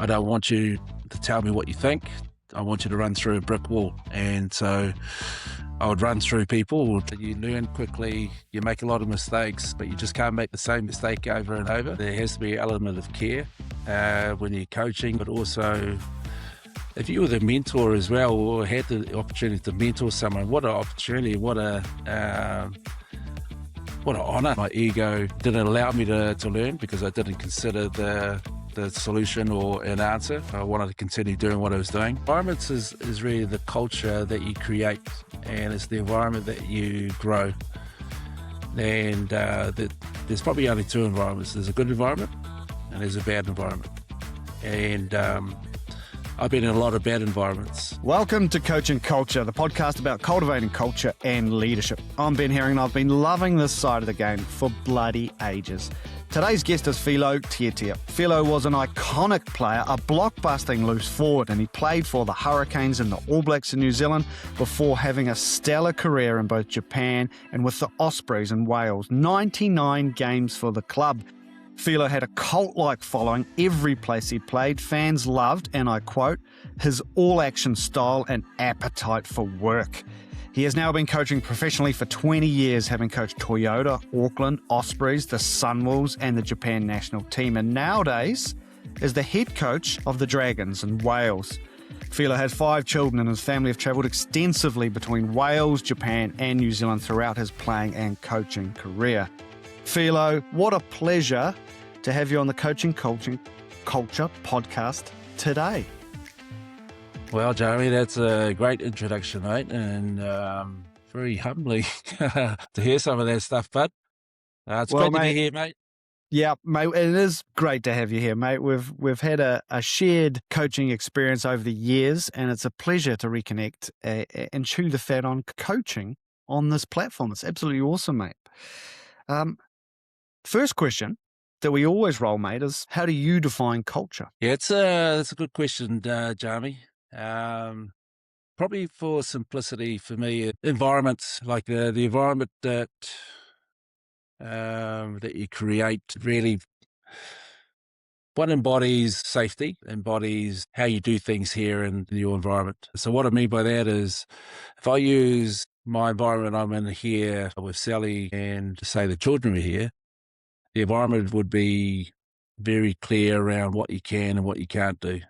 I don't want you to tell me what you think. I want you to run through a brick wall. And so I would run through people. You learn quickly, you make a lot of mistakes, but you just can't make the same mistake over and over. There has to be an element of care when you're coaching, but also if you were the mentor as well, or had the opportunity to mentor someone, what an opportunity, what an honour. My ego didn't allow me to learn because I didn't consider the solution or an answer. I wanted to continue doing what I was doing. Environments is really the culture that you create, and it's the environment that you grow. And there's probably only two environments. There's a good environment and there's a bad environment. And I've been in a lot of bad environments. Welcome to Coaching Culture, the podcast about cultivating culture and leadership. I'm Ben Herring and I've been loving this side of the game for bloody ages. Today's guest is Filo Tiatia. Filo was an iconic player, a blockbusting loose forward, and he played for the Hurricanes and the All Blacks in New Zealand before having a stellar career in both Japan and with the Ospreys in Wales. 99 games for the club. Filo had a cult-like following every place he played. Fans loved, and I quote, his all-action style and appetite for work. He has now been coaching professionally for 20 years, having coached Toyota, Auckland, Ospreys, the Sunwolves, and the Japan national team, and nowadays is the head coach of the Dragons in Wales. Filo has 5 children and his family have travelled extensively between Wales, Japan, and New Zealand throughout his playing and coaching career. Filo, what a pleasure to have you on the Coaching Culture podcast today. Well, Jeremy, that's a great introduction, mate, and very humbling to hear some of that stuff, bud. It's great to be here, mate. Yeah, mate, it is great to have you here, mate. We've had a shared coaching experience over the years, and it's a pleasure to reconnect and chew the fat on coaching on this platform. It's absolutely awesome, mate. First question that we always roll, mate, is how do you define culture? Yeah, that's a good question, Jeremy. Probably for simplicity for me, environments like the environment that you create really one embodies safety, embodies how you do things here in your environment. So what I mean by that is if I use my environment I'm in here with Sally and say the children are here, the environment would be very clear around what you can and what you can't do.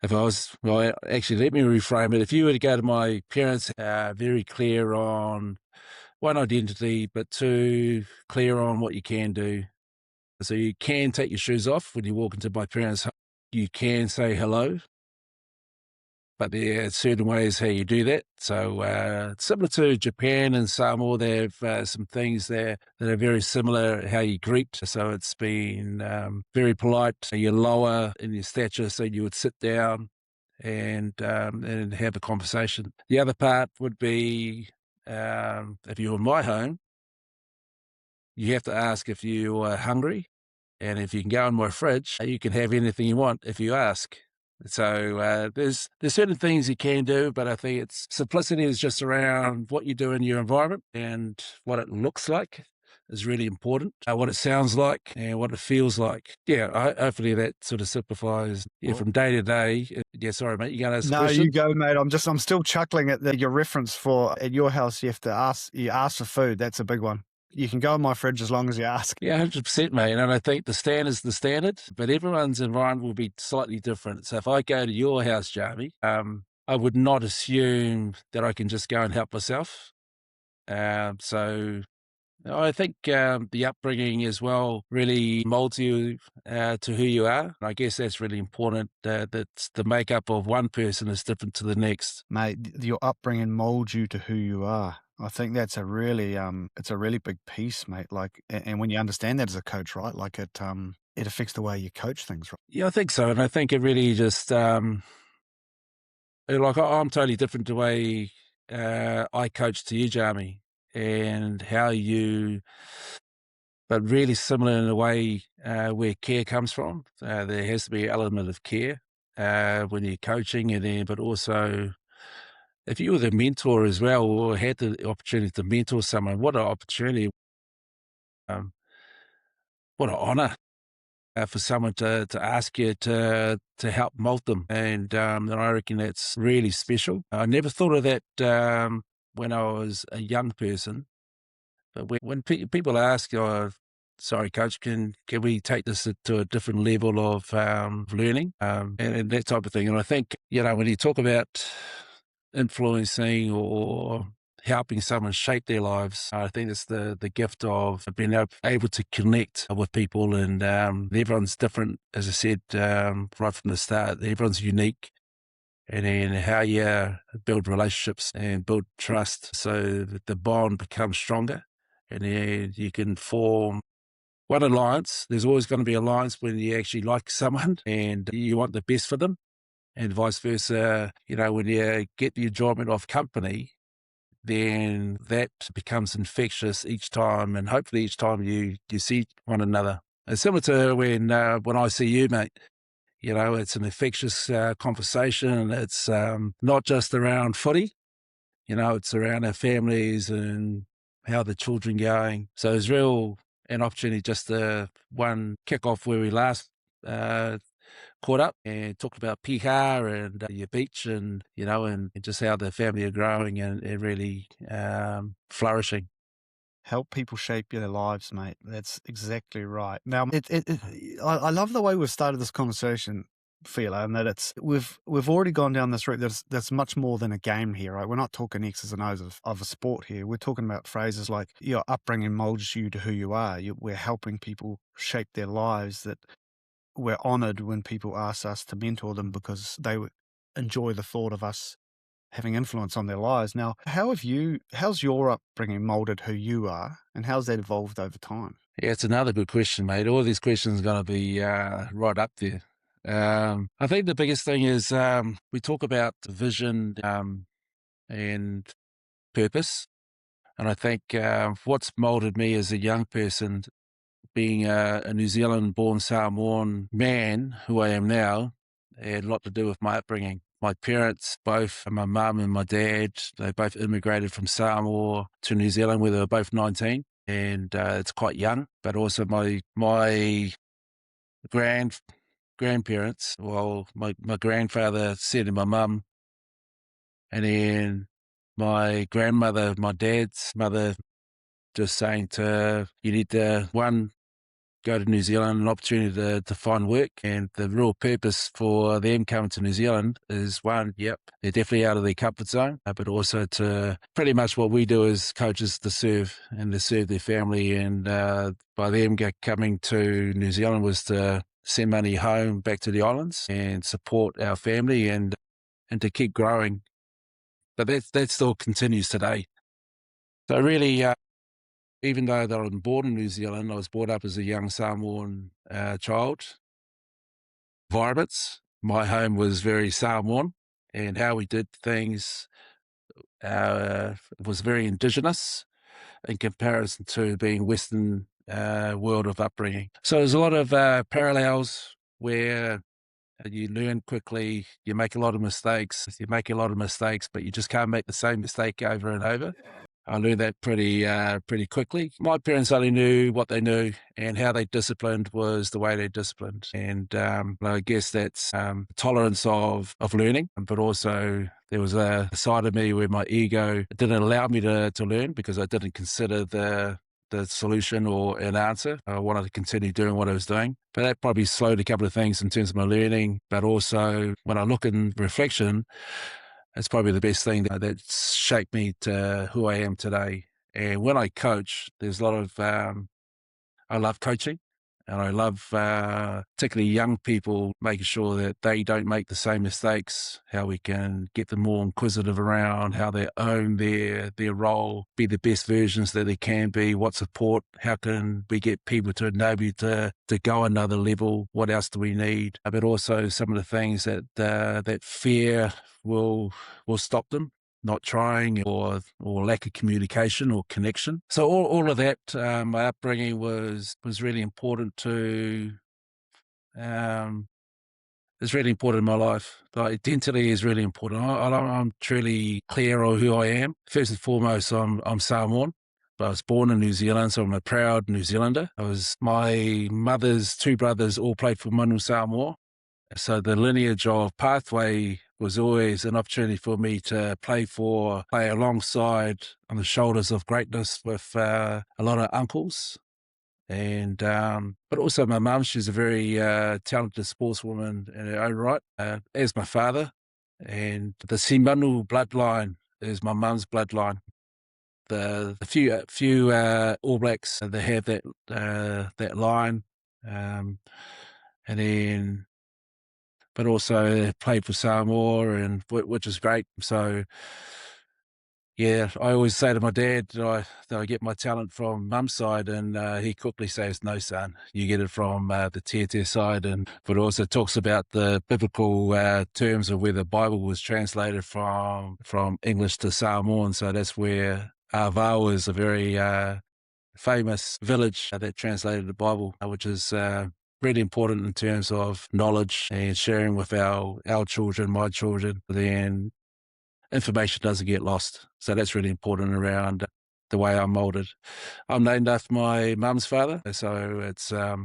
Actually, let me reframe it. If you were to go to my parents, very clear on one, identity, but two, clear on what you can do. So you can take your shoes off when you walk into my parents' home. You can say hello, but there are certain ways how you do that. So similar to Japan and Samoa, they have some things there that are very similar how you greet. So it's been very polite. You're lower in your stature, so you would sit down and have a conversation. The other part would be if you're in my home, you have to ask if you are hungry. And if you can go in my fridge, you can have anything you want if you ask. So there's certain things you can do, but I think it's simplicity is just around what you do in your environment and what it looks like is really important. What it sounds like and what it feels like. Yeah, hopefully that sort of simplifies. Yeah, from day to day. Yeah, sorry, mate. You going to ask a question? No, you go, mate. I'm still chuckling at your reference for at your house. You ask for food. That's a big one. You can go in my fridge as long as you ask. Yeah, 100%, mate. And I think the standard's the standard, but everyone's environment will be slightly different. So if I go to your house, Jamie, I would not assume that I can just go and help myself. So I think the upbringing as well really molds you to who you are. And I guess that's really important. That the makeup of one person is different to the next. Mate, your upbringing molds you to who you are. I think that's a really it's a really big piece, mate. Like, and when you understand that as a coach, right? Like it affects the way you coach things, right? Yeah, I think so, and I think it really just like I'm totally different to the way I coach to you, Jamie, and how you, but really similar in a way where care comes from. There has to be an element of care when you're coaching, and then, but also. If you were the mentor as well, or had the opportunity to mentor someone, what an opportunity, what an honour for someone to ask you to help mold them. And I reckon that's really special. I never thought of that when I was a young person. But when people ask, oh, sorry, coach, can we take this to a different level of learning and that type of thing? And I think, when you talk about influencing or helping someone shape their lives, I think it's the gift of being able to connect with people. And everyone's different, as I said right from the start. Everyone's unique. And then how you build relationships and build trust so that the bond becomes stronger. And then you can form one alliance. There's always going to be alliance when you actually like someone and you want the best for them, and vice versa. When you get the enjoyment of company, then that becomes infectious each time, and hopefully each time you see one another. It's similar to when I see you, mate. It's an infectious conversation. It's not just around footy. It's around our families and how the children going. So it's real an opportunity just to kick off where we last caught up and talked about piha and your beach and just how the family are growing and really flourishing. Help people shape their lives, mate. That's exactly right. Now, I love the way we've started this conversation, Filo, and that we've already gone down this route. That's much more than a game here, right? We're not talking X's and O's of a sport here. We're talking about phrases like your upbringing molds you to who you are. We're helping people shape their lives. That we're honoured when people ask us to mentor them because they enjoy the thought of us having influence on their lives. Now, how's your upbringing molded who you are, and how's that evolved over time? Yeah, it's another good question, mate. All these questions are going to be right up there. I think the biggest thing is we talk about vision and purpose. And I think what's molded me as a young person, being a New Zealand-born Samoan man, who I am now, had a lot to do with my upbringing. My parents, both my mum and my dad, they both immigrated from Samoa to New Zealand when they were both 19. And it's quite young. But also my grandparents, well, my grandfather said to my mum, and then my grandmother, my dad's mother, just saying to her, you need to, go to New Zealand, an opportunity to find work. And the real purpose for them coming to New Zealand is they're definitely out of their comfort zone, but also to pretty much what we do as coaches to serve their family. And by them coming to New Zealand was to send money home back to the islands and support our family and to keep growing. But that still continues today. So really, even though I was born in New Zealand, I was brought up as a young Samoan child. Environments, my home was very Samoan, and how we did things was very indigenous in comparison to being Western world of upbringing. So there's a lot of parallels where you learn quickly, you make a lot of mistakes, but you just can't make the same mistake over and over. I learned that pretty quickly. My parents only knew what they knew, and how they disciplined was the way they disciplined. And I guess that's tolerance of learning, but also there was a side of me where my ego didn't allow me to learn because I didn't consider the solution or an answer. I wanted to continue doing what I was doing. But that probably slowed a couple of things in terms of my learning. But also when I look in reflection, it's probably the best thing that's shaped me to who I am today. And when I coach, there's a lot of, I love coaching, and I love particularly young people, making sure that they don't make the same mistakes, how we can get them more inquisitive around how they own their role, be the best versions that they can be, what support, how can we get people to enable you to go another level, what else do we need, but also some of the things that fear will stop them not trying, or lack of communication or connection. So all of that, my upbringing was really important it's really important in my life. Like, identity is really important. I'm truly clear on who I am. First and foremost, I'm Samoan, I was born in New Zealand, so I'm a proud New Zealander. My mother's two brothers all played for Manu Samoa. So the lineage of pathway was always an opportunity for me to play alongside on the shoulders of greatness with a lot of uncles. And but also my mum, she's a very talented sportswoman in her own right, as my father. And the Simanu bloodline is my mum's bloodline. The few All Blacks, they have that line, and then but also played for Samoa, and which is great. So yeah, I always say to my dad that I get my talent from mum's side, and he quickly says, "No, son, you get it from the Tiatia side." But also talks about the biblical terms of where the Bible was translated from English to Samoan. So that's where Avao is a very famous village that translated the Bible, which is really important in terms of knowledge and sharing with our children, my children. Then information doesn't get lost. So that's really important around the way I'm molded. I'm named after my mum's father, so it's a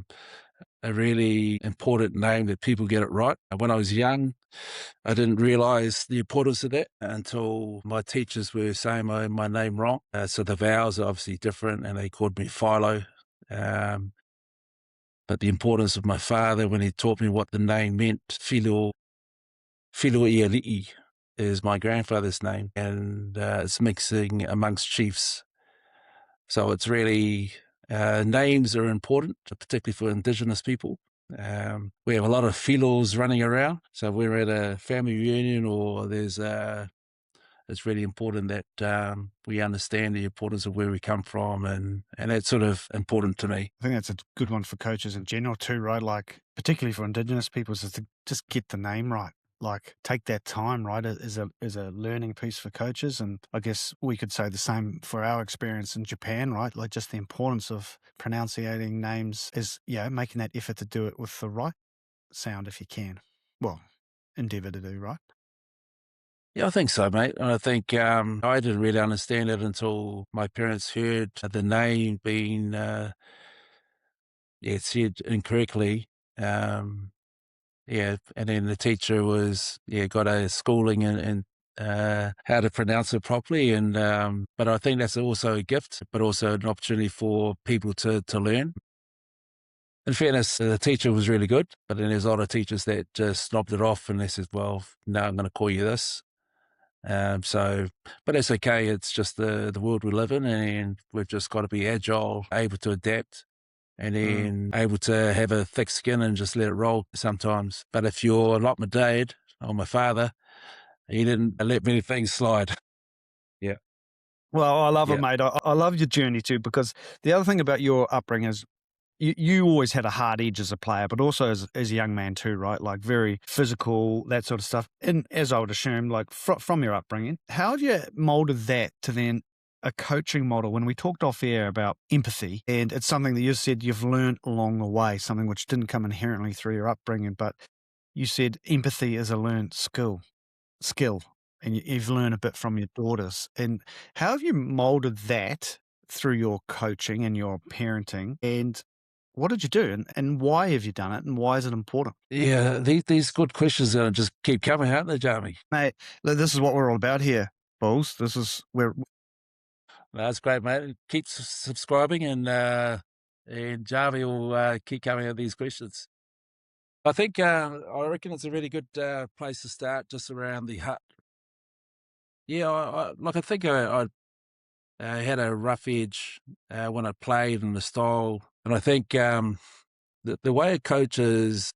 really important name that people get it right. When I was young, I didn't realize the importance of that until my teachers were saying my name wrong. So the vowels are obviously different, and they called me Filo. But the importance of my father when he taught me what the name meant, Filo Tiatia is my grandfather's name, and it's mixing amongst chiefs. So it's really, names are important, particularly for Indigenous people. We have a lot of filos running around. So if we're at a family reunion or it's really important that we understand the importance of where we come from, and that's sort of important to me. I think that's a good one for coaches in general too, right? Like, particularly for Indigenous peoples, is to just get the name right. Like, take that time, right, is a learning piece for coaches. And I guess we could say the same for our experience in Japan, right? Like, just the importance of pronunciating names is, making that effort to do it with the right sound if you can. Well, endeavour to do, right? Yeah, I think so, mate. And I think I didn't really understand it until my parents heard the name being said incorrectly. And then the teacher got a schooling in how to pronounce it properly. And but I think that's also a gift, but also an opportunity for people to learn. In fairness, the teacher was really good, but then there's a lot of teachers that just snobbed it off and they said, "Well, no, I'm going to call you this." But that's okay. It's just the world we live in, and we've just got to be agile, able to adapt, and then able to have a thick skin and just let it roll sometimes. But if you're like my dad or my father, he didn't let many things slide. Yeah. Well, I love it, Yeah. mate. I love your journey too, because the other thing about your upbringing is you always had a hard edge as a player, but also as a young man too, right? Like, very physical, that sort of stuff. And as I would assume, like from your upbringing, how have you molded that to then a coaching model? When we talked off air about empathy, and it's something that you said you've learned along the way, something which didn't come inherently through your upbringing, but you said empathy is a learned skill, and you've learned a bit from your daughters. And how have you molded that through your coaching and your parenting? And what did you do, and why have you done it, and why is it important? Yeah, these good questions are going to just keep coming, aren't they, Jamie? Mate, this is what we're all about here, Bulls. This is where That's great, mate. Keep subscribing, and Jamie will keep coming at these questions. I think I reckon it's a really good place to start, just around the hut. Yeah, I think I had a rough edge when I played in the style, and I think the way a coach is,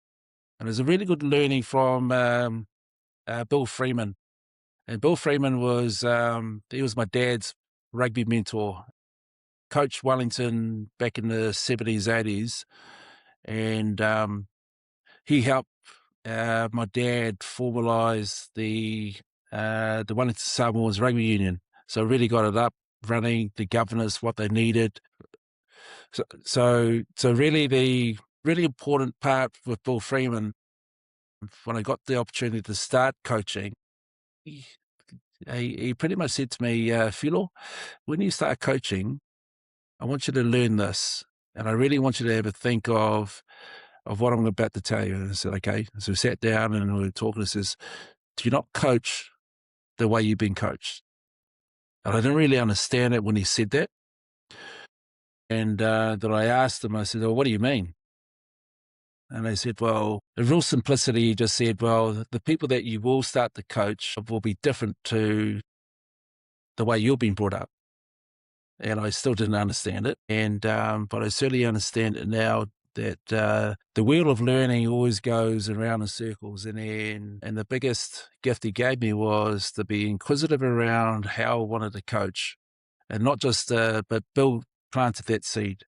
and there's a really good learning from Bill Freeman. And Bill Freeman he was my dad's rugby mentor, Coach Wellington back in the 70s, 80s. And he helped my dad formalise the Wellington Samoans Rugby Union. So really got it up running, the governors, what they needed. So really the really important part with Bill Freeman, when I got the opportunity to start coaching, he pretty much said to me, Philo, when you start coaching, I want you to learn this. And I really want you to have a think of what I'm about to tell you. And I said, okay. So we sat down and we were talking. It says, do you not coach the way you've been coached? And I didn't really understand it when he said that. And then I asked him, I said, well, what do you mean? And they said, well, in real simplicity, he just said, well, the people that you will start to coach will be different to the way you've been brought up. And I still didn't understand it. And but I certainly understand it now that the wheel of learning always goes around in circles. And the biggest gift he gave me was to be inquisitive around how I wanted to coach, and not just but Bill planted that seed.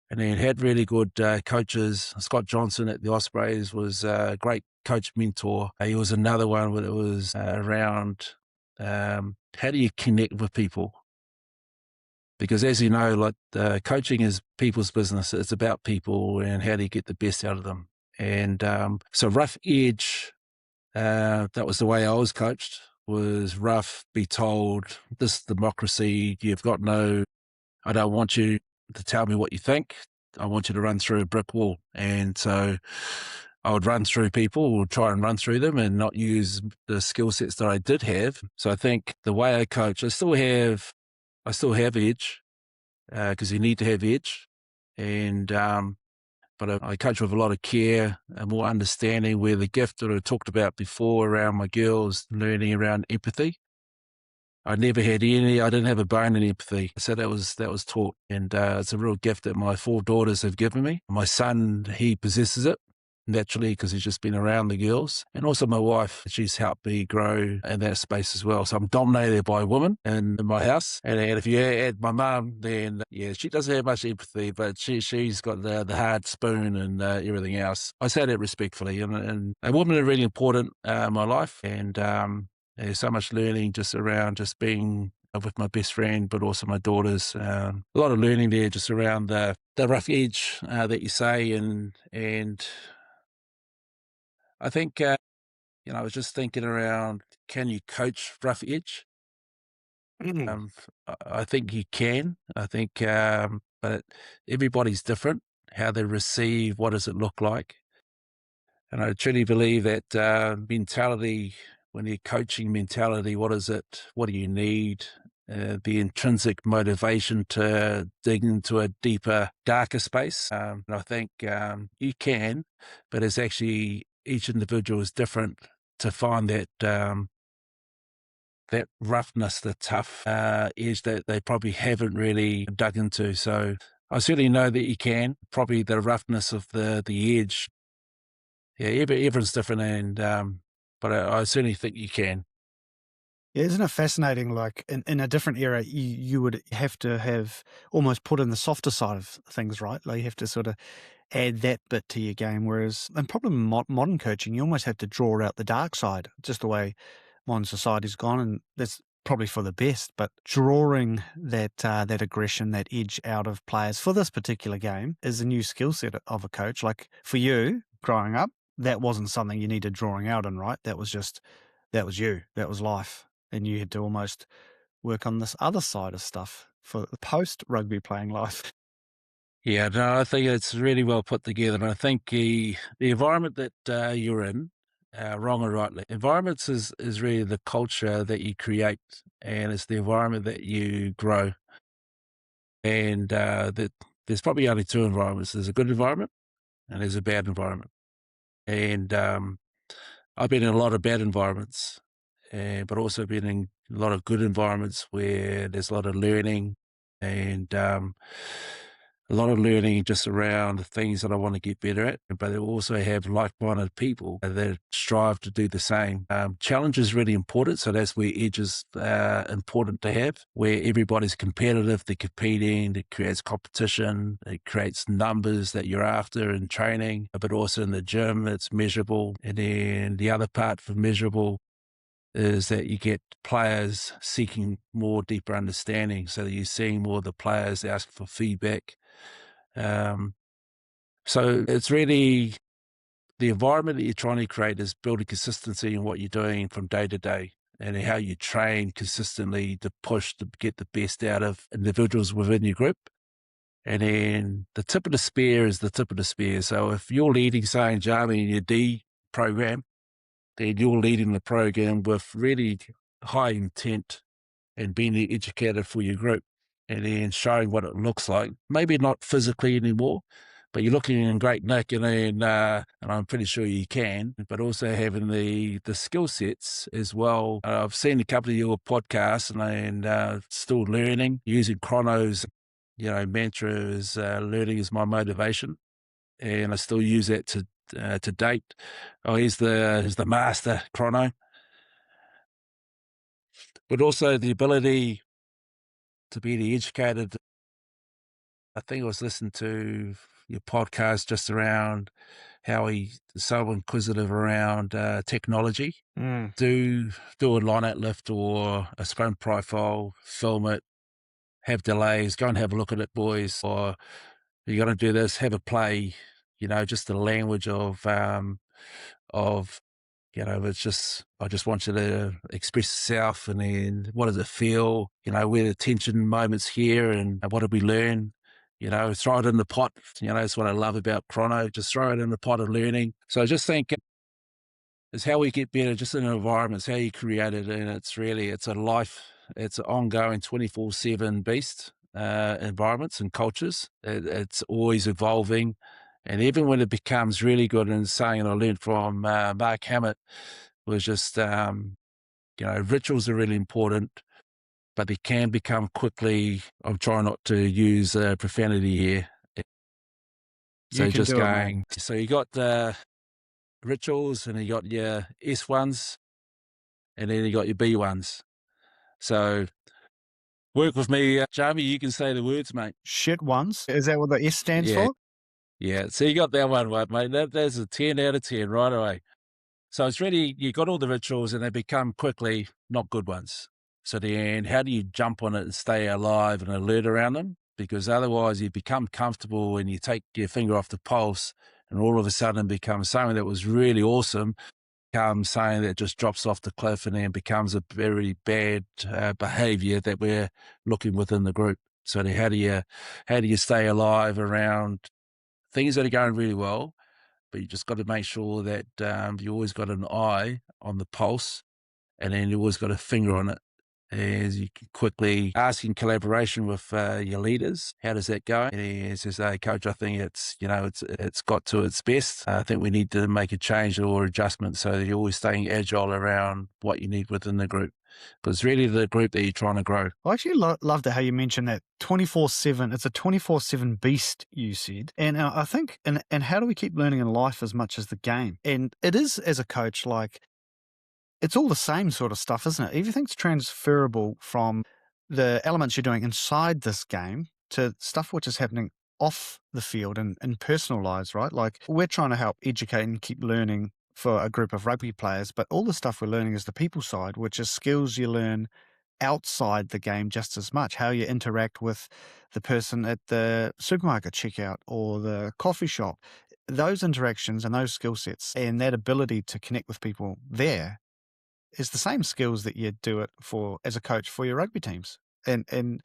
And then had really good coaches. Scott Johnson at the Ospreys was a great coach mentor. He was another one that was around how do you connect with people? Because as you know, like coaching is people's business. It's about people and how do you get the best out of them. And so rough edge, that was the way I was coached, was rough, be told, this democracy, I don't want you to tell me what you think. I want you to run through a brick wall. And so I would run through people, or try and run through them and not use the skill sets that I did have. So I think the way I coach, I still have edge, because you need to have edge. And, but I coach with a lot of care and more understanding, where the gift that I talked about before around my girls, learning around empathy. I didn't have a bone in empathy. So that was taught. And it's a real gift that my 4 daughters have given me. My son, he possesses it naturally because he's just been around the girls. And also my wife, she's helped me grow in that space as well. So I'm dominated by women in my house. And if you add my mum, then yeah, she doesn't have much empathy, but she's got the hard spoon and everything else. I say that respectfully. And women are really important in my life. And there's so much learning just around just being with my best friend, but also my daughters. A lot of learning there just around the rough edge that you say. And I think, I was just thinking around, can you coach rough edge? I think you can. I think, but everybody's different, how they receive, what does it look like? And I truly believe that mentality, when you're coaching mentality, what is it? What do you need? The intrinsic motivation to dig into a deeper, darker space. And I think you can, but it's actually each individual is different to find that that roughness, the tough edge that they probably haven't really dug into. So I certainly know that you can. Probably the roughness of the edge. Yeah, everyone's different, and but I certainly think you can. Yeah, isn't it fascinating? Like in a different era, you would have to have almost put in the softer side of things, right? Like you have to sort of add that bit to your game. Whereas in probably modern coaching, you almost have to draw out the dark side, just the way modern society's gone, and that's probably for the best. But drawing that aggression, that edge out of players for this particular game is a new skill set of a coach. Like for you growing up, that wasn't something you needed drawing out in, right? That was you, that was life. And you had to almost work on this other side of stuff for the post-rugby playing life. Yeah, no, I think it's really well put together. And I think the environment that you're in, wrong or rightly, environments is really the culture that you create, and it's the environment that you grow. And that there's probably only 2 environments. There's a good environment and there's a bad environment. And I've been in a lot of bad environments, but also been in a lot of good environments where there's a lot of learning, and a lot of learning just around the things that I want to get better at. But I also have like-minded people that strive to do the same. Challenge is really important, so that's where edge is important to have, where everybody's competitive, they're competing, it creates competition, it creates numbers that you're after in training, but also in the gym, it's measurable. And then the other part for measurable is that you get players seeking more deeper understanding, so that you're seeing more of the players ask for feedback. So it's really the environment that you're trying to create is building consistency in what you're doing from day to day, and how you train consistently to push to get the best out of individuals within your group. And then the tip of the spear is the tip of the spear. So if you're leading, say, in Jamie in your D program, then you're leading the program with really high intent and being the educator for your group, and then showing what it looks like. Maybe not physically anymore, but you're looking in great nick, and I'm pretty sure you can, but also having the skill sets as well. I've seen a couple of your podcasts, and still learning, using Chrono's, mantra is learning is my motivation, and I still use that to date. Oh, he's the master, Chrono. But also the ability to be the educated. I think I was listening to your podcast just around how he's so inquisitive around technology. Do a line-out lift or a scrum profile, film it, have delays, go and have a look at it, boys. Or you got to do this, have a play. Just the language of it's just, I just want you to express yourself, and then what does it feel? Where the tension moments here, and what did we learn? Throw it in the pot. That's what I love about Chrono. Just throw it in the pot of learning. So I just think it's how we get better just in an environment. It's how you create it. And it's a life, it's an ongoing 24/7 beast, environments and cultures. It's always evolving. And even when it becomes really good, and saying, and I learned from Mark Hammett, was just, rituals are really important, but they can become quickly, I'm trying not to use profanity here. So You can just do it, mate. going, so you got the rituals, and you got your S ones, and then you got your B ones. So work with me, Jamie, you can say the words, mate. Shit ones. Is that what the S stands for? Yeah, so you got that one right, mate. That's a 10 out of 10 right away. So it's really, you got all the rituals, and they become quickly not good ones. So then how do you jump on it and stay alive and alert around them? Because otherwise you become comfortable and you take your finger off the pulse, and all of a sudden it becomes something that was really awesome, becomes something that just drops off the cliff, and then becomes a very bad behavior that we're looking within the group. So then how do you stay alive around things that are going really well, but you just got to make sure that you always got an eye on the pulse, and then you always got a finger on it. As you can quickly ask in collaboration with your leaders, how does that go? And he says, "Hey, coach, I think it's got to its best. I think we need to make a change or adjustment, so that you're always staying agile around what you need within the group, because it's really the group that you're trying to grow." I actually loved how you mentioned that 24/7. It's a 24/7 beast, you said. And I think, and how do we keep learning in life as much as the game? And it is, as a coach, like, it's all the same sort of stuff, isn't it? Everything's transferable from the elements you're doing inside this game to stuff which is happening off the field and in personal lives, right? Like, we're trying to help educate and keep learning for a group of rugby players, but all the stuff we're learning is the people side, which is skills you learn outside the game just as much. How you interact with the person at the supermarket checkout or the coffee shop. Those interactions and those skill sets and that ability to connect with people there is the same skills that you do it for as a coach for your rugby teams. And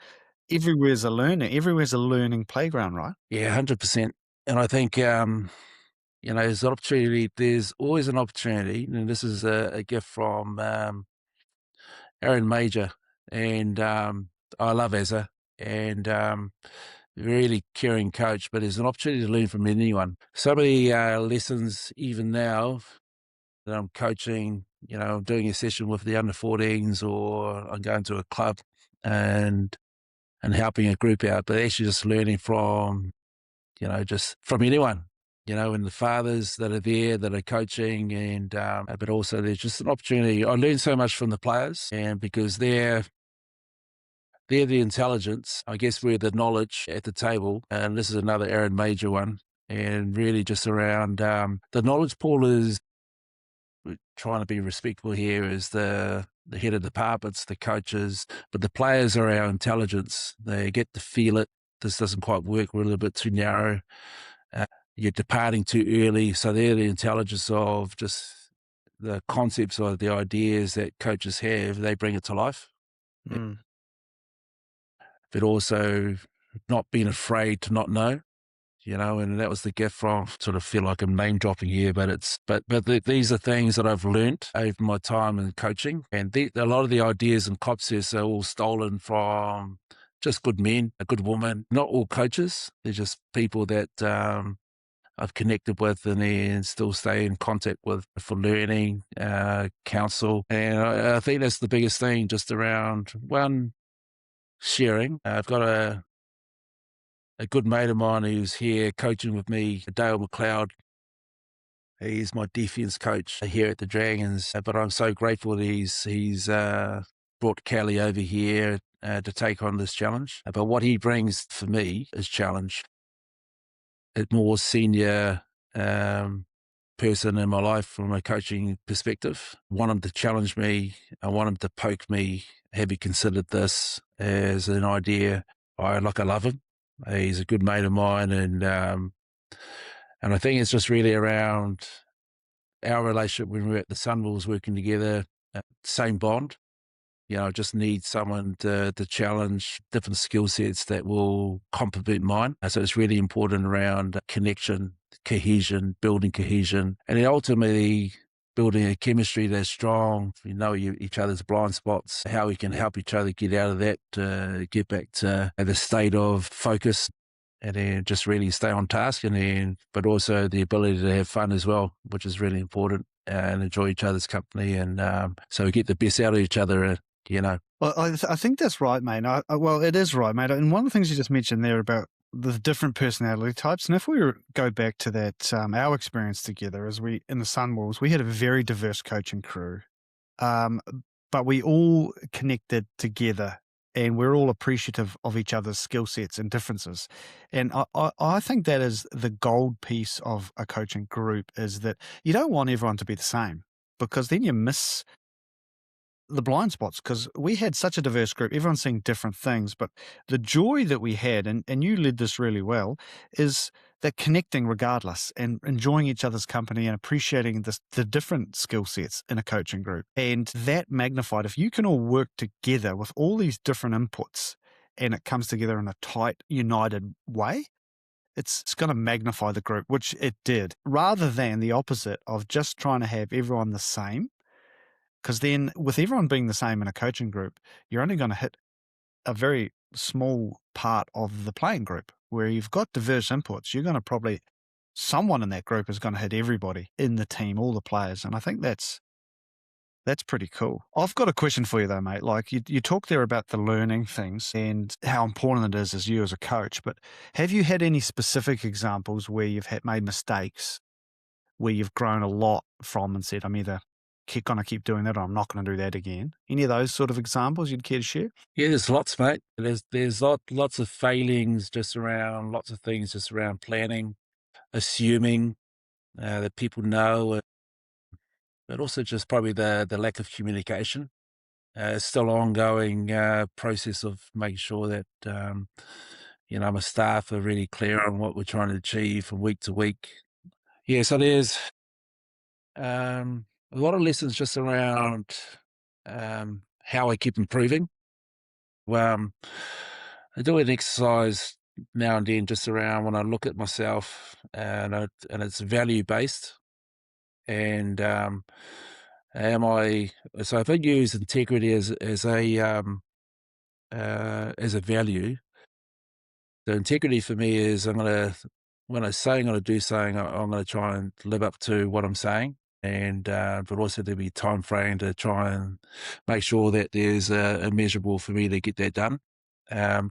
everywhere's a learning playground, right? Yeah, 100%. And I think there's an opportunity. There's always an opportunity, and this is a gift from Aaron Major, and I love Azza, and really caring coach, but there's an opportunity to learn from anyone. So many lessons, even now, that I'm coaching, I'm doing a session with the under 14s, or I'm going to a club and helping a group out, but actually just learning from, just from anyone, and the fathers that are there that are coaching, and but also there's just an opportunity. I learn so much from the players, and because they're the intelligence, I guess we're the knowledge at the table, and this is another Aaron Major one, and really just around the knowledge pool is, trying to be respectful here, is the head of departments, the coaches, but the players are our intelligence. They get to feel it. This doesn't quite work. We're a little bit too narrow. You're departing too early. So they're the intelligence of just the concepts or the ideas that coaches have. They bring it to life. Mm. But also not being afraid to not know. And that was the gift from, sort of feel like I'm name dropping here, but these are things that I've learnt over my time in coaching. And a lot of the ideas and concepts are all stolen from just good men, a good woman, not all coaches. They're just people that I've connected with and then still stay in contact with for learning, counsel. And I think that's the biggest thing, just around one, sharing. I've got a good mate of mine who's here coaching with me, Dale McLeod. He's my defence coach here at the Dragons, but I'm so grateful that he's brought Kelly over here to take on this challenge. But what he brings for me is challenge. A more senior person in my life from a coaching perspective. I want him to challenge me. I want him to poke me. Have you considered this as an idea? I love him. He's a good mate of mine, and I think it's just really around our relationship when we were at the Sunwolves working together. Same bond. I just need someone to challenge different skill sets that will complement mine. So it's really important around connection, cohesion, building cohesion, and then ultimately building a chemistry that's strong. We know each other's blind spots, how we can help each other get out of that, get back to the state of focus, and then just really stay on task, but also the ability to have fun as well, which is really important, and enjoy each other's company, and so we get the best out of each other. Well, I think that's right, mate. Well, it is right, mate. And one of the things you just mentioned there about the different personality types, and if we go back to that, our experience together as in the Sunwolves, we had a very diverse coaching crew, but we all connected together, and we're all appreciative of each other's skill sets and differences. And I think that is the gold piece of a coaching group, is that you don't want everyone to be the same, because then you miss the blind spots, because we had such a diverse group, everyone's seeing different things. But the joy that we had, and you led this really well, is that connecting regardless and enjoying each other's company and appreciating the different skill sets in a coaching group. And that magnified, if you can all work together with all these different inputs and it comes together in a tight, united way, it's going to magnify the group, which it did, rather than the opposite of just trying to have everyone the same. Because then with everyone being the same in a coaching group, you're only going to hit a very small part of the playing group. Where you've got diverse inputs, you're going to someone in that group is going to hit everybody in the team, all the players. And I think that's pretty cool. I've got a question for you though, mate. Like you talk there about the learning things and how important it is as you as a coach, but have you had any specific examples where you've made mistakes, where you've grown a lot from and said, I'm either going to keep doing that or I'm not going to do that again? Any of those sort of examples you'd care to share? Yeah, there's lots, mate. There's lots of failings, just around lots of things, just around planning, assuming that people know, but also just probably the lack of communication. It's still an ongoing process of making sure that my staff are really clear on what we're trying to achieve from week to week. Yeah, so there's a lot of lessons just around how I keep improving. I do an exercise now and then just around when I look at myself, and it's value based. And so if I use integrity as a value, the integrity for me is when I say I'm going to do something, I'm going to try and live up to what I'm saying. And but also there'll be time frame to try and make sure that there's a measurable for me to get that done.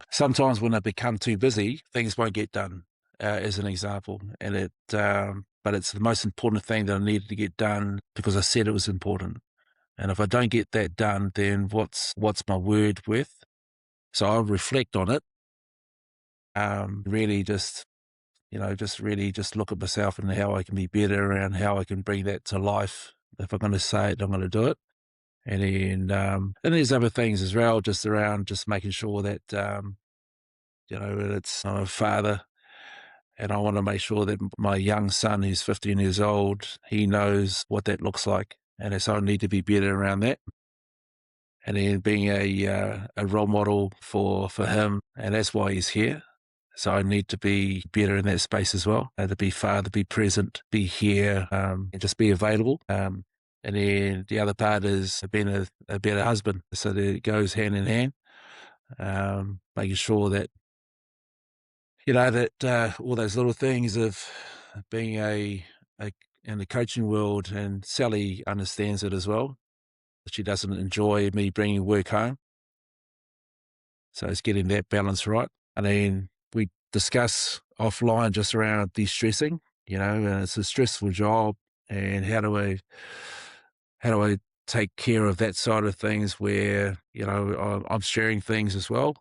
Sometimes when I become too busy, things won't get done, as an example. And but it's the most important thing that I needed to get done because I said it was important. And if I don't get that done, then what's my word worth? So I'll reflect on it. Really just really just look at myself and how I can be better and how I can bring that to life. If I'm going to say it, I'm going to do it. And then, and there's other things as well, just around just making sure that, I'm a father, and I want to make sure that my young son, who's 15 years old, he knows what that looks like. And so I need to be better around that. And then being a role model for him, and that's why he's here. So I need to be better in that space as well, to be father, be present, be here, and just be available. And then the other part is being a better husband. So that it goes hand in hand, making sure that, that all those little things of being in the coaching world, and Sally understands it as well. She doesn't enjoy me bringing work home. So it's getting that balance right. And then we discuss offline just around de-stressing, and it's a stressful job, and how do I take care of that side of things where, I'm sharing things as well.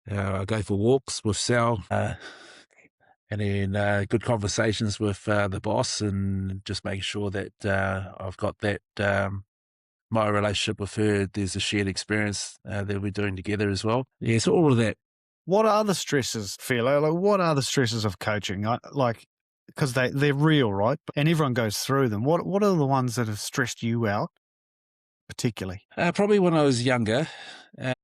I go for walks with Sal, and then good conversations with the boss, and just making sure that I've got that, my relationship with her, there's a shared experience that we're doing together as well. Yeah, so all of that. What are the stresses, Philo? Like, what are the stresses of coaching? Because they're real, right? And everyone goes through them. What are the ones that have stressed you out, particularly? Probably when I was younger. The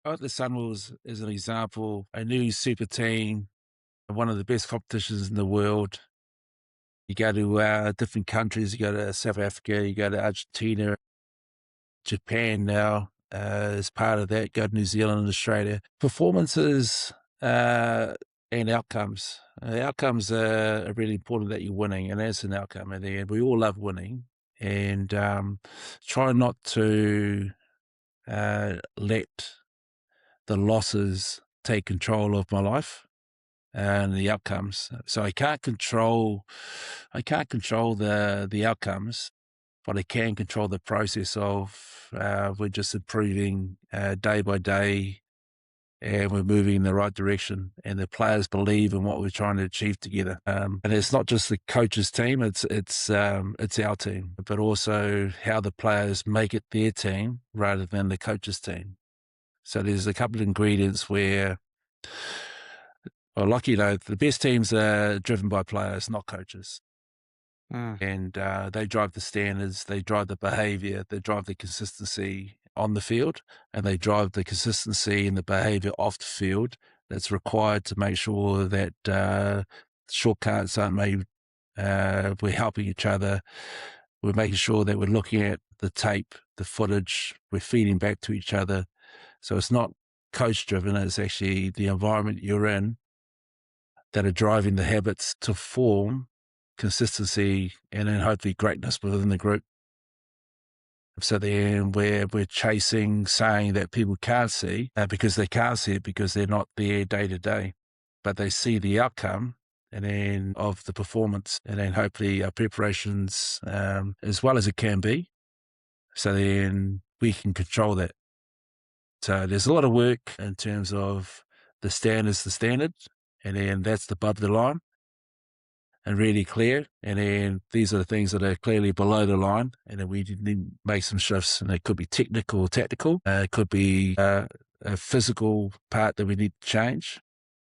Sunwolves, as an example, a new super team, one of the best competitions in the world. You go to different countries, you go to South Africa, you go to Argentina, Japan now, as part of that, go to New Zealand and Australia. Performances and outcomes. Outcomes are really important, that you're winning, and that's an outcome. And we all love winning, and try not to let the losses take control of my life and the outcomes. So I can't control the outcomes, but I can control the process of we're just improving day by day, and we're moving in the right direction, and the players believe in what we're trying to achieve together. And it's not just the coach's team; it's our team, but also how the players make it their team rather than the coach's team. So there's a couple of ingredients where, well, the best teams are driven by players, not coaches. And they drive the standards, they drive the behavior, they drive the consistency on the field, and they drive the consistency and the behavior off the field that's required to make sure that shortcuts aren't made. We're helping each other. We're making sure that we're looking at the tape, the footage, we're feeding back to each other. So it's not coach driven, it's actually the environment you're in that are driving the habits to form consistency and then hopefully greatness within the group. So then we're chasing saying that people can't see because they can't see it because they're not there day to day, but they see the outcome and then of the performance, and then hopefully our preparations as well as it can be. So then we can control that. So there's a lot of work in terms of the standard, and then that's above the line and really clear. And then these are the things that are clearly below the line. And then we need to make some shifts, and it could be technical or tactical. It could be a physical part that we need to change.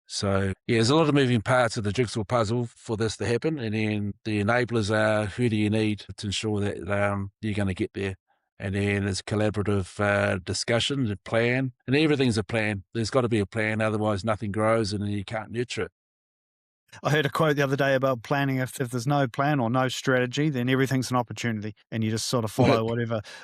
So yeah, there's a lot of moving parts of the jigsaw puzzle for this to happen. And then the enablers are, who do you need to ensure that you're going to get there? And then it's collaborative discussion, the plan, and everything's a plan. There's got to be a plan, otherwise nothing grows and then you can't nurture it. I heard a quote the other day about planning. If there's no plan or no strategy, then everything's an opportunity, and you just sort of follow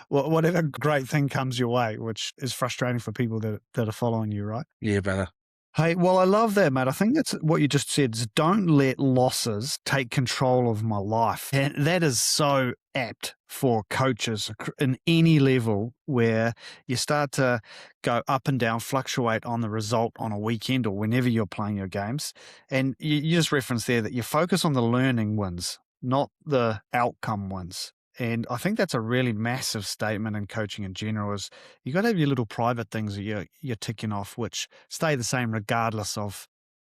whatever great thing comes your way, which is frustrating for people that are following you, right? Yeah, brother. Hey, well, I love that, mate. I think that's what you just said, is don't let losses take control of my life. And that is so apt for coaches in any level, where you start to go up and down, fluctuate on the result on a weekend or whenever you're playing your games. And you just referenced there that you focus on the learning wins, not the outcome wins. And I think that's a really massive statement in coaching in general, is you got to have your little private things that you're ticking off, which stay the same regardless of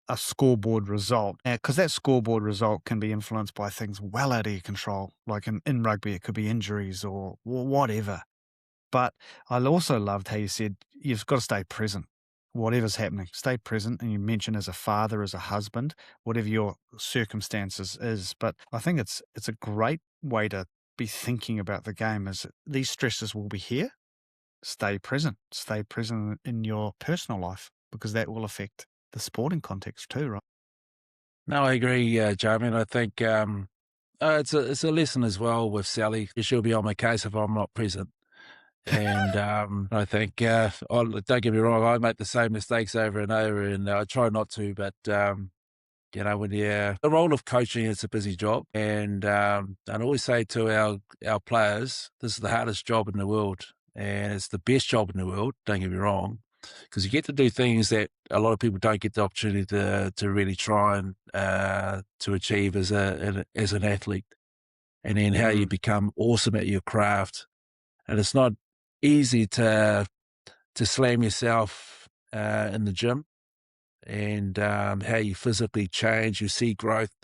a scoreboard result. Because that scoreboard result can be influenced by things well out of your control. Like in rugby, it could be injuries or whatever. But I also loved how you said you've got to stay present. Whatever's happening, stay present. And you mentioned as a father, as a husband, whatever your circumstances is. But I think it's a great way to be thinking about the game, is these stresses will be here. Stay present in your personal life, because that will affect the sporting context too, right? No, I agree, Jamie. I think it's a lesson as well with Sally. She'll be on my case if I'm not present. And I think, don't get me wrong, I make the same mistakes over and over, and I try not to. But when the role of coaching, it's a busy job, and I always say to our players, this is the hardest job in the world, and it's the best job in the world. Don't get me wrong, because you get to do things that a lot of people don't get the opportunity to really try and to achieve as an athlete, and then how you become awesome at your craft. And it's not easy to slam yourself in the gym, and how you physically change, you see growth,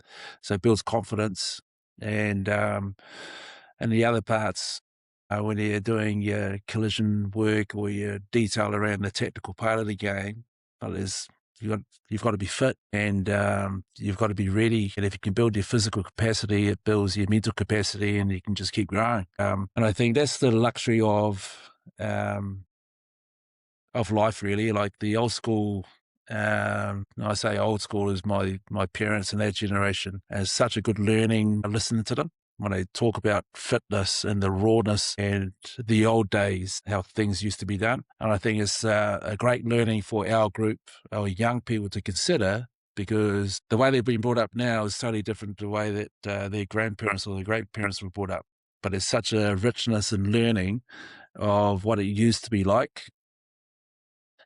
so it builds confidence. And the other parts, when you're doing your collision work or your detail around the technical part of the game, there's you've got to be fit, and you've got to be ready. And if you can build your physical capacity, it builds your mental capacity, and you can just keep growing. And I think that's the luxury of life, really. Like the old school, I say old school is my parents and that generation, has such a good learning listening to them when they talk about fitness and the rawness and the old days, how things used to be done. And I think it's a great learning for our group, our young people, to consider, because the way they've been brought up now is totally different to the way that their grandparents or their great-parents were brought up. But there's such a richness in learning of what it used to be like.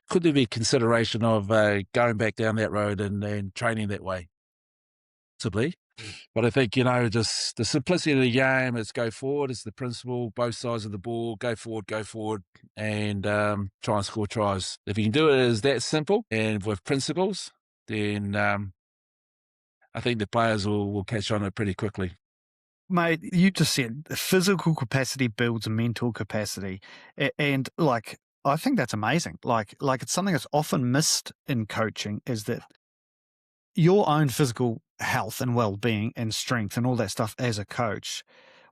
Could there be consideration of going back down that road and training that way? Possibly. But I think, just the simplicity of the game is go forward. It's the principle, both sides of the ball, go forward, and try and score tries. If you can do it as that simple and with principles, then I think the players will catch on it pretty quickly. Mate, you just said physical capacity builds mental capacity. And I think that's amazing. Like it's something that's often missed in coaching, is that your own physical health and well-being and strength and all that stuff as a coach,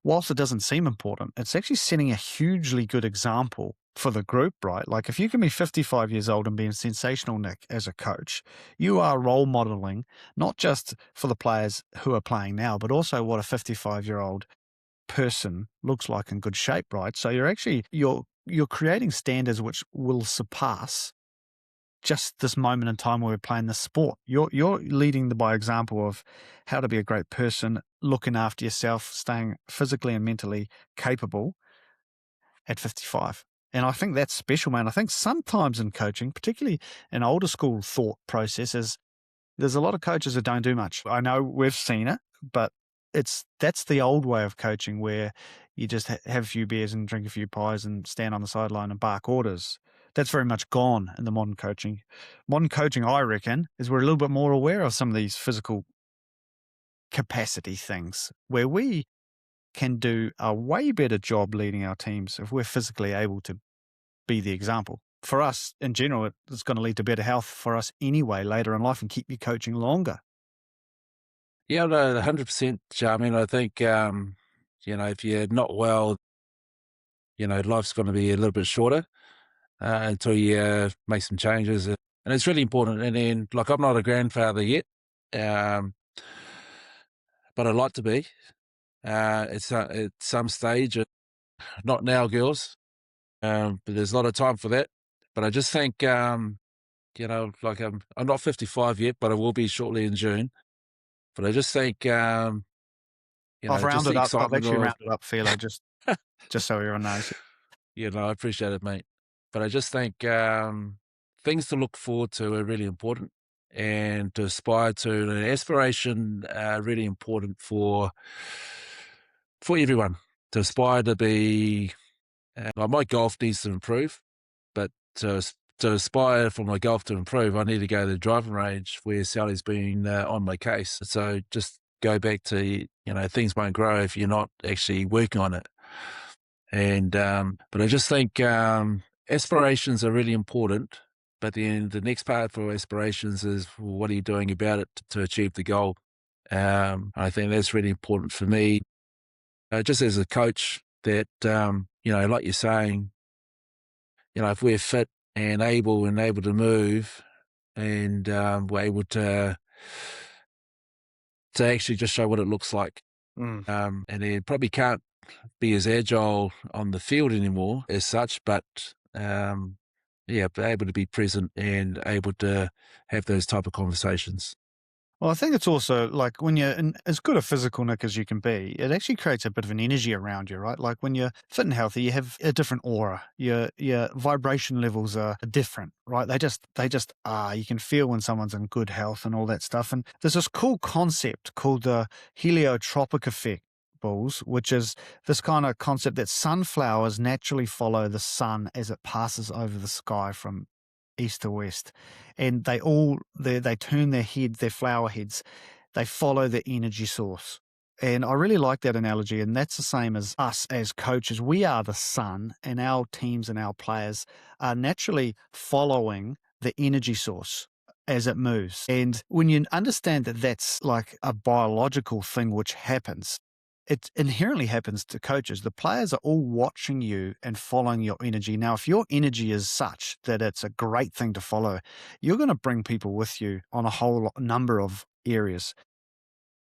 whilst it doesn't seem important, it's actually setting a hugely good example for the group, right? Like if you can be 55 years old and being sensational, Nick, as a coach, you are role modeling, not just for the players who are playing now, but also what a 55-year-old person looks like in good shape, right? So you're creating standards which will surpass just this moment in time where we're playing this sport. You're leading by example of how to be a great person, looking after yourself, staying physically and mentally capable at 55. And I think that's special, man. I think sometimes in coaching, particularly in older school thought processes, there's a lot of coaches that don't do much. I know we've seen it, but that's the old way of coaching, where you just have a few beers and drink a few pies and stand on the sideline and bark orders. That's very much gone in the modern coaching. Modern coaching, I reckon, is we're a little bit more aware of some of these physical capacity things, where we can do a way better job leading our teams if we're physically able to be the example. For us, in general, it's going to lead to better health for us anyway later in life and keep you coaching longer. Yeah, no, 100%. I mean, I think, if you're not well, life's going to be a little bit shorter until you make some changes. And it's really important. And then, I'm not a grandfather yet, but I'd like to be at some stage. Not now, girls, but there's a lot of time for that. But I just think, I'm not 55 yet, but I will be shortly in June. But I just think, I've just the rounded up. I've excitement actually of, rounded up, Filo, just so everyone knows. I appreciate it, mate. But I just think things to look forward to are really important, and to aspire to, and aspiration really important for everyone. To aspire to be, my golf needs to improve, but to aspire for my golf to improve, I need to go to the driving range where Sally's been on my case. So just go back to, things won't grow if you're not actually working on it. And but I just think aspirations are really important. But then the next part for aspirations is, what are you doing about it to achieve the goal? I think that's really important for me, just as a coach, that like you're saying, if we're fit and able to move, and we're able to actually just show what it looks like. And then probably can't be as agile on the field anymore as such, but be able to be present and able to have those type of conversations. Well, I think it's also like when you're in as good a physical nick as you can be, it actually creates a bit of an energy around you, right? Like when you're fit and healthy, you have a different aura. Your vibration levels are different, right? They just are. You can feel when someone's in good health and all that stuff. And there's this cool concept called the heliotropic effect, Bulls, which is this kind of concept that sunflowers naturally follow the sun as it passes over the sky from east to west, and they turn their flower heads, they follow the energy source. And I really like that analogy, and that's the same as us as coaches. We are the sun, and our teams and our players are naturally following the energy source as it moves. And when you understand that that's like a biological thing which happens, it inherently happens to coaches. The players are all watching you and following your energy. Now, if your energy is such that it's a great thing to follow, you're going to bring people with you on a whole number of areas,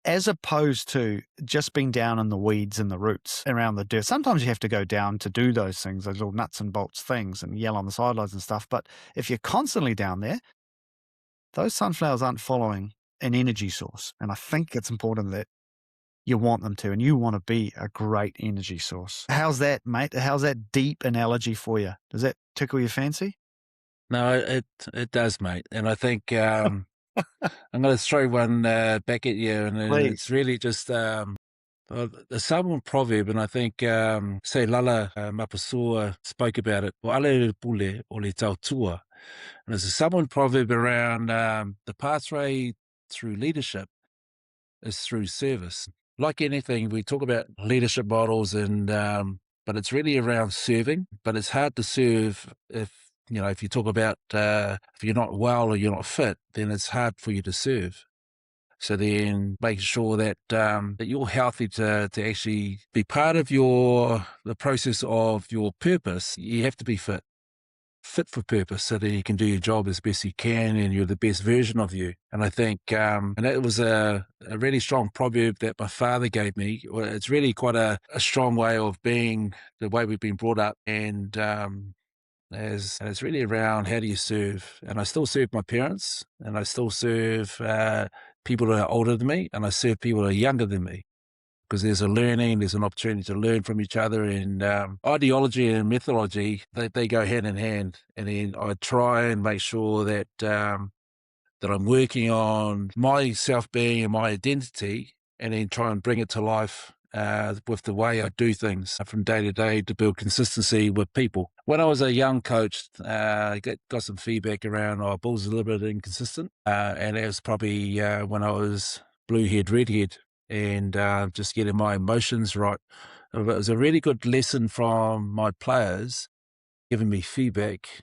as opposed to just being down in the weeds and the roots around the dirt. Sometimes you have to go down to do those things, those little nuts and bolts things, and yell on the sidelines and stuff. But if you're constantly down there, those sunflowers aren't following an energy source. And I think it's important that you want them to, and you want to be a great energy source. How's that, mate? How's that deep analogy for you? Does that tickle your fancy? No, it does, mate. And I think I'm going to throw one back at you, and then it's really just the Samoan proverb, and I think say Lala Mapasua spoke about it. O ale pule o le tautua. And there's a Samoan proverb around the pathway through leadership is through service. Like anything, we talk about leadership models, and but it's really around serving. But it's hard to serve if you talk about if you're not well or you're not fit, then it's hard for you to serve. So then making sure that that you're healthy to actually be part of the process of your purpose, you have to be fit for purpose, so that you can do your job as best you can and you're the best version of you. And I think, and that was a really strong proverb that my father gave me. It's really quite a strong way of being, the way we've been brought up. And it's really around how do you serve. And I still serve my parents, and I still serve people that are older than me, and I serve people that are younger than me. Because there's an opportunity to learn from each other, and ideology and methodology, they go hand in hand. And then I try and make sure that that I'm working on my self-being and my identity, and then try and bring it to life with the way I do things from day to day to build consistency with people. When I was a young coach, I got some feedback around, Bulls a little bit inconsistent, and that was probably when I was blue-head, red-head, and just getting my emotions right. It was a really good lesson from my players, giving me feedback.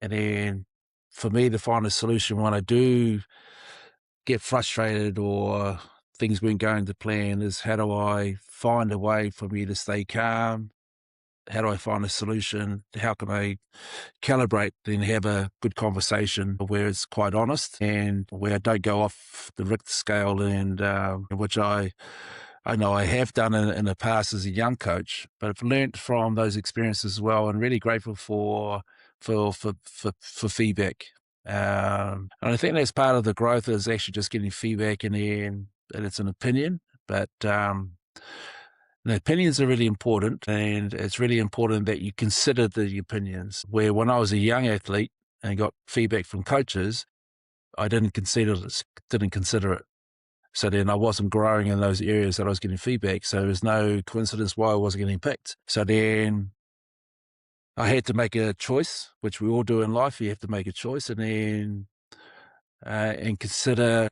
And then for me to find a solution when I do get frustrated or things weren't going to plan is, how do I find a way for me to stay calm? How do I find a solution? How can I calibrate and have a good conversation where it's quite honest and where I don't go off the Richter scale, and which I know I have done in the past as a young coach, but I've learnt from those experiences as well, and really grateful for feedback. And I think that's part of the growth, is actually just getting feedback, and then that it's an opinion, but the opinions are really important, and it's really important that you consider the opinions. Where when I was a young athlete and got feedback from coaches, I didn't consider it. So then I wasn't growing in those areas that I was getting feedback. So there's no coincidence why I wasn't getting picked. So then I had to make a choice, which we all do in life. You have to make a choice, and then and consider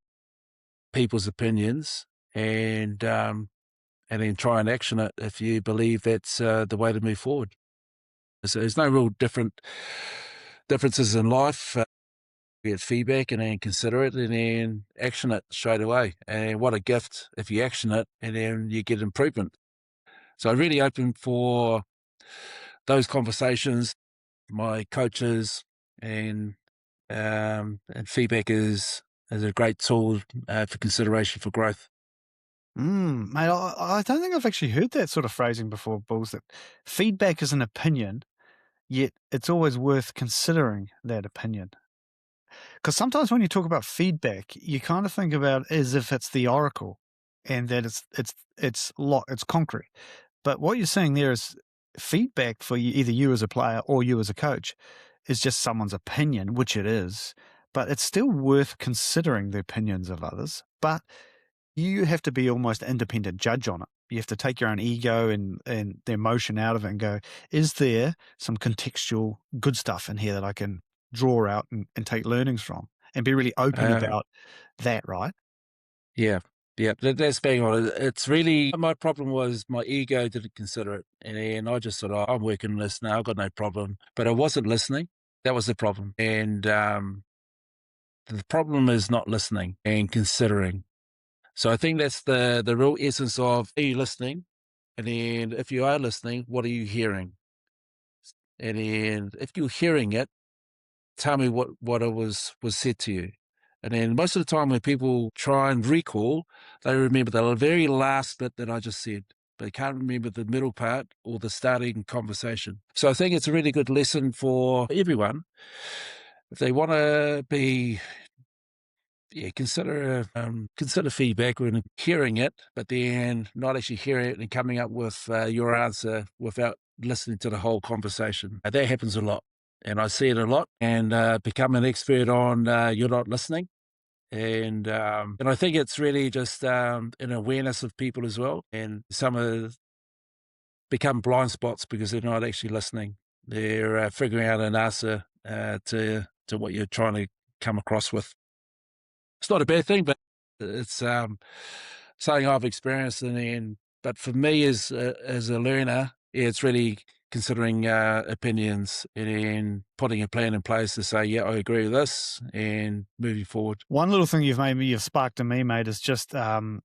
people's opinions, and then try and action it if you believe that's the way to move forward. So there's no real differences in life. Get feedback and then consider it, and then action it straight away. And what a gift if you action it and then you get improvement. So I'm really open for those conversations, my coaches, and And feedback is a great tool for consideration for growth. Mate, I don't think I've actually heard that sort of phrasing before, Bulls, that feedback is an opinion, yet it's always worth considering that opinion. Because sometimes when you talk about feedback, you kind of think about it as if it's the oracle and that it's concrete. But what you're saying there is feedback for you, either you as a player or you as a coach, is just someone's opinion, which it is. But it's still worth considering the opinions of others. But you have to be almost an independent judge on it. You have to take your own ego and the emotion out of it and go, is there some contextual good stuff in here that I can draw out and take learnings from and be really open about that, right? Yeah. Yeah, that's bang on. It's really, my problem was my ego didn't consider it. And I just thought, I'm working on this now, I've got no problem. But I wasn't listening. That was the problem. And the problem is not listening and considering. So I think that's the real essence of, are you listening? And then if you are listening, what are you hearing? And then if you're hearing it, tell me what it was said to you. And then most of the time when people try and recall, they remember the very last bit that I just said. But they can't remember the middle part or the starting conversation. So I think it's a really good lesson for everyone. If they want to be, consider feedback when hearing it, but then not actually hearing it and coming up with your answer without listening to the whole conversation. That happens a lot. And I see it a lot, and become an expert on you're not listening. And I think it's really just an awareness of people as well. And some of become blind spots because they're not actually listening. They're figuring out an answer to what you're trying to come across with. It's not a bad thing, but it's something I've experienced. But for me as a learner, it's really considering opinions and putting a plan in place to say, yeah, I agree with this, and moving forward. One little thing you've sparked in me, mate, is just around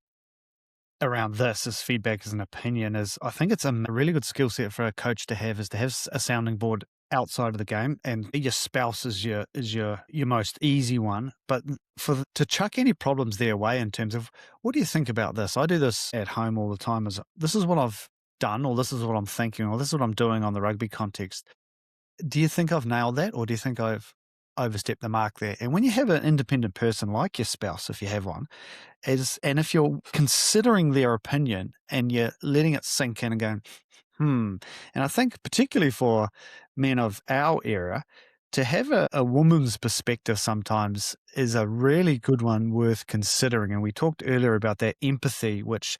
this as feedback as an opinion is I think it's a really good skill set for a coach to have, is to have a sounding board outside of the game, and your spouse is your most easy one, but to chuck any problems their way in terms of, what do you think about this? I do this at home all the time, is this is what I've done, or this is what I'm thinking, or this is what I'm doing on the rugby context. Do you think I've nailed that, or do you think I've overstepped the mark there? And when you have an independent person like your spouse, if you have one, and if you're considering their opinion and you're letting it sink in and going, and I think particularly for men of our era, to have a woman's perspective sometimes is a really good one worth considering. And we talked earlier about that empathy, which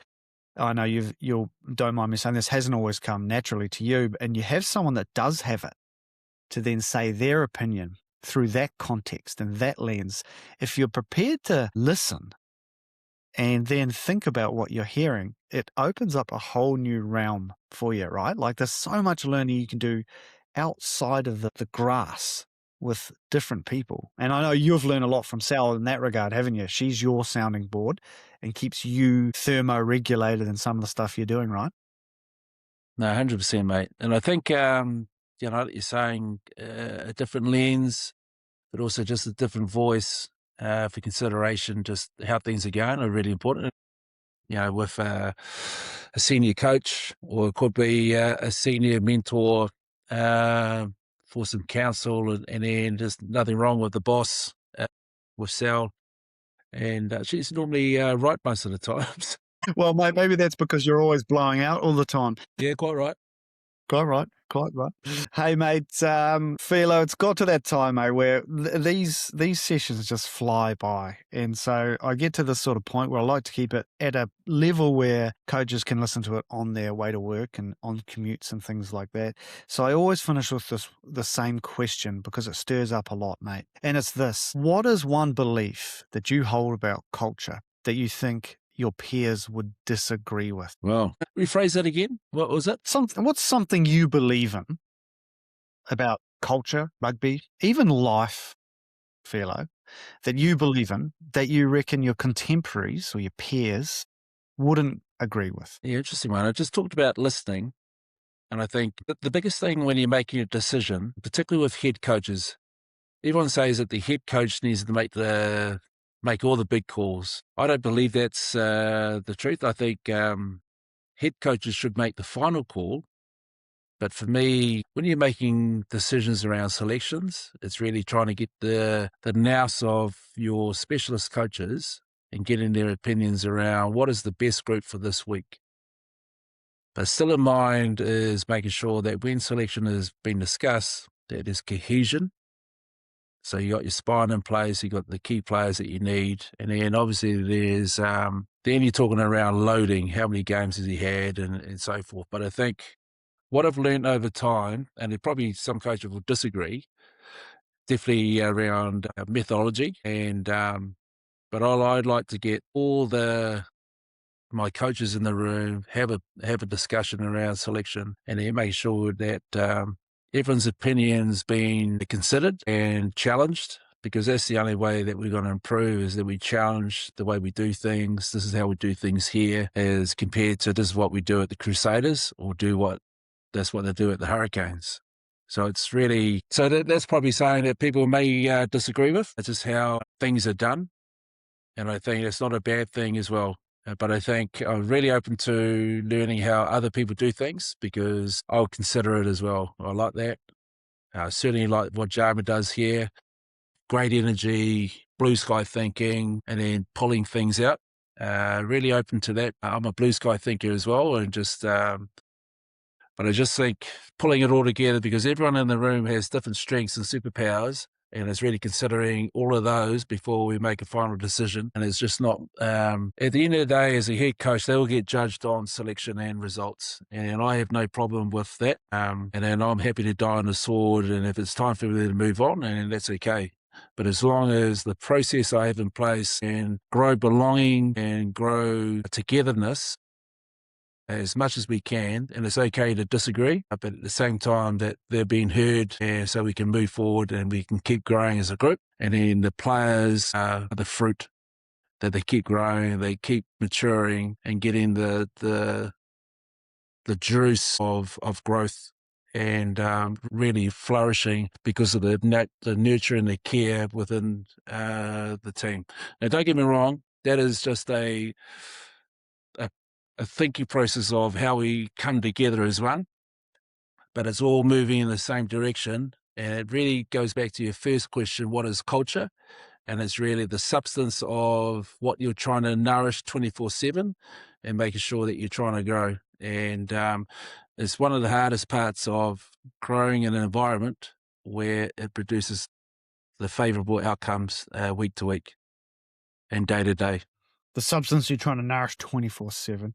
I know you'll don't mind me saying this, hasn't always come naturally to you, and you have someone that does have it to then say their opinion through that context and that lens. If you're prepared to listen and then think about what you're hearing, it opens up a whole new realm for you, right? Like, there's so much learning you can do outside of the grass with different people. And I know you've learned a lot from Sal in that regard, haven't you? She's your sounding board and keeps you thermo-regulated in some of the stuff you're doing, right? No, 100%, mate. And I think, like you're saying, a different lens, but also just a different voice for consideration, just how things are going are really important. With a senior coach, or it could be a senior mentor for some counsel, and then just nothing wrong with the boss, with Sal. And she's normally right most of the times. Well, mate, maybe that's because you're always blowing out all the time. Yeah, quite right. Quite right. Hey, mate, Filo, it's got to that time, mate, where these sessions just fly by. And so I get to this sort of point where I like to keep it at a level where coaches can listen to it on their way to work and on commutes and things like that. So I always finish with the same question, because it stirs up a lot, mate. And it's this: what is one belief that you hold about culture that you think your peers would disagree with? Well, rephrase that again. What was it? What's something you believe in about culture, rugby, even life, Philo, that you believe in, that you reckon your contemporaries or your peers wouldn't agree with? Yeah, interesting one. I just talked about listening. And I think the biggest thing when you're making a decision, particularly with head coaches, everyone says that the head coach needs to make all the big calls. I don't believe that's the truth. I think head coaches should make the final call. But for me, when you're making decisions around selections, it's really trying to get the nous of your specialist coaches and getting their opinions around what is the best group for this week. But still in mind is making sure that when selection has been discussed, that there's cohesion. So you got your spine in place, you got the key players that you need, and then obviously there's then you're talking around loading, how many games has he had, and so forth. But I think what I've learned over time, and probably some coaches will disagree, definitely around methodology, and but I'd like to get all my coaches in the room, have a discussion around selection, and then make sure that everyone's opinion's being considered and challenged, because that's the only way that we're going to improve, is that we challenge the way we do things. This is how we do things here as compared to this is what we do at the Crusaders, or that's what they do at the Hurricanes. So it's really, that's probably saying that people may disagree with. It's just how things are done. And I think it's not a bad thing as well. But I think I'm really open to learning how other people do things, because I'll consider it as well. I like that. Certainly like what Jarman does here. Great energy, blue sky thinking, and then pulling things out. Really open to that. I'm a blue sky thinker as well, and but I just think pulling it all together, because everyone in the room has different strengths and superpowers, and it's really considering all of those before we make a final decision. And it's just not, at the end of the day, as a head coach, they will get judged on selection and results. And I have no problem with that. And then I'm happy to die on the sword. And if it's time for me to move on, and that's okay. But as long as the process I have in place and grow belonging and grow togetherness, as much as we can, and it's okay to disagree, but at the same time that they're being heard, and so we can move forward and we can keep growing as a group. And then the players are the fruit that they keep growing, they keep maturing and getting the juice of growth and really flourishing because of the nurture and the care within the team. Now, don't get me wrong, that is just a thinking process of how we come together as one, but it's all moving in the same direction. And it really goes back to your first question, what is culture? And it's really the substance of what you're trying to nourish 24/7 and making sure that you're trying to grow. And it's one of the hardest parts of growing in an environment where it produces the favourable outcomes week to week and day to day. The substance you're trying to nourish 24/7.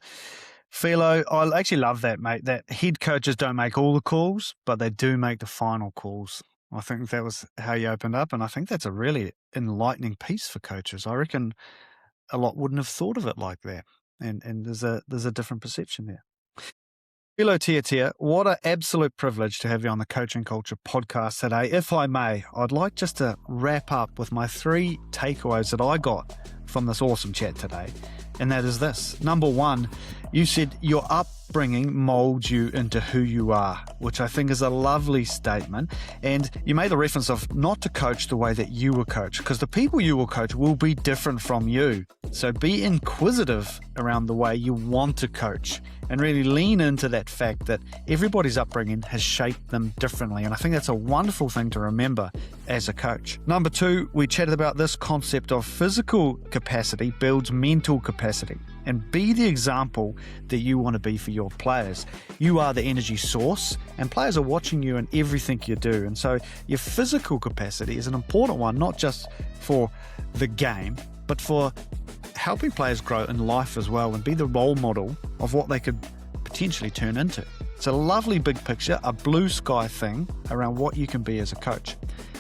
Filo, I actually love that, mate, that head coaches don't make all the calls, but they do make the final calls. I think that was how you opened up, and I think that's a really enlightening piece for coaches. I reckon a lot wouldn't have thought of it like that, and there's a different perception there. Filo Tiatia, what an absolute privilege to have you on the Coaching Culture podcast today. If I may, I'd like just to wrap up with my 3 takeaways that I got from this awesome chat today. And that is this. Number 1, you said your upbringing molds you into who you are, which I think is a lovely statement. And you made the reference of not to coach the way that you were coached, because the people you will coach will be different from you. So be inquisitive around the way you want to coach and really lean into that fact that everybody's upbringing has shaped them differently. And I think that's a wonderful thing to remember as a coach. Number 2, we chatted about this concept of physical capacity builds mental capacity. And be the example that you want to be for your players. You are the energy source, and players are watching you in everything you do. And so your physical capacity is an important one, not just for the game, but for helping players grow in life as well and be the role model of what they could potentially turn into. It's a lovely big picture, a blue sky thing around what you can be as a coach.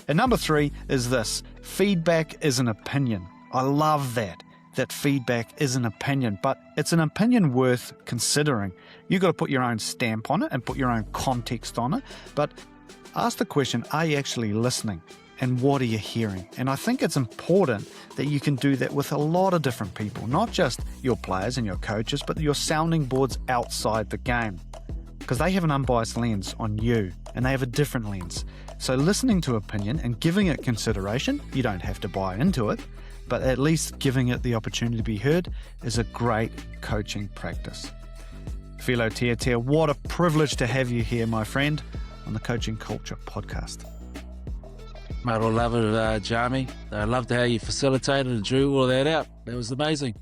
And number 3 is this: feedback is an opinion. I love that feedback is an opinion, but it's an opinion worth considering. You've got to put your own stamp on it and put your own context on it, but ask the question, are you actually listening? And what are you hearing? And I think it's important that you can do that with a lot of different people, not just your players and your coaches, but your sounding boards outside the game, because they have an unbiased lens on you and they have a different lens. So listening to opinion and giving it consideration, you don't have to buy into it, but at least giving it the opportunity to be heard is a great coaching practice. Filo Tiatia, what a privilege to have you here, my friend, on the Coaching Culture podcast. Mate, I love it, Jamie. I loved how you facilitated and drew all that out. That was amazing.